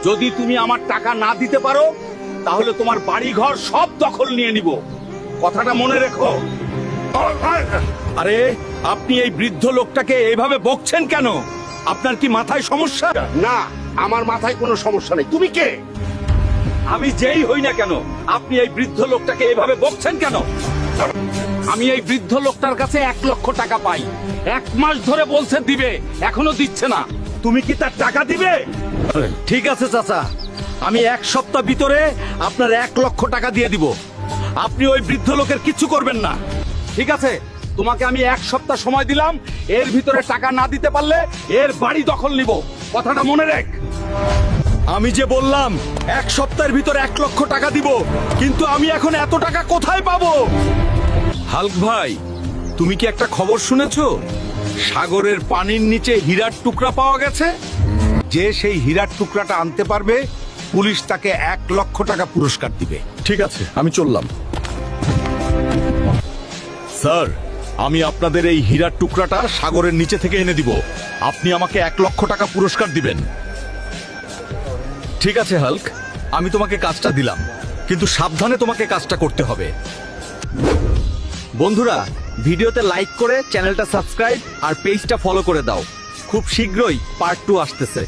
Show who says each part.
Speaker 1: যদি তুমি আমার টাকা না দিতে পারো তাহলে তোমার বাড়ি ঘর সব দখল নিয়ে নিব, কথাটা মনে রেখো। আরে আপনি এই বৃদ্ধ লোকটাকে এইভাবে বকছেন কেন? আপনার কি মাথায় সমস্যা?
Speaker 2: না, আমার মাথায় কোনো সমস্যা নেই। তুমি কে?
Speaker 1: আমি যেই হই না কেন, আপনি এই বৃদ্ধ লোকটাকে এইভাবে বকছেন কেন? আমি এই বৃদ্ধ লোকটার কাছে 1 লক্ষ টাকা পাই। 1 মাস ধরে বলছে দিবে, এখনো দিচ্ছে না। তুমি কি তার টাকা দিবে? ঠিক আছে চাচা, আমি 1 সপ্তাহ ভিতরে আপনার 1 লক্ষ টাকা দিয়ে দিব। আপনি ওই বৃদ্ধ লোকের কিচ্ছু করবেন না, ঠিক আছে? তোমাকে আমি 1 সপ্তাহ সময় দিলাম, এর ভিতরে টাকা না দিতে পারলে এর বাড়ি দখল নিব, কথাটা মনে রাখ। আমি যে বললাম 1 সপ্তাহের ভিতরে 1 লক্ষ টাকা দিব, কিন্তু আমি এখন এত টাকা কোথায় পাবো? হাল্ক ভাই, তুমি কি একটা খবর শুনেছো? সাগরের পানির নিচে হীরার টুকরা পাওয়া গেছে। যে সেই হীরার টুকরাটা আনতে পারবে, পুলিশ তাকে 1 লক্ষ টাকা পুরস্কার দিবে। ঠিক আছে, আমি চললাম। স্যার, আমি আপনাদের এই হীরার টুকরাটা সাগরের নিচে থেকে এনে দিব। আপনি আমাকে 1 লক্ষ টাকা পুরস্কার দিবেন। ঠিক আছে হাল্ক, আমি তোমাকে কাজটা দিলাম, কিন্তু সাবধানে তোমাকে কাজটা করতে হবে। বন্ধুরা, ভিডিওতে লাইক করে চ্যানেলটা সাবস্ক্রাইব আর পেজটা ফলো করে দাও। খুব শীঘ্রই পার্ট 2 আসতেছে।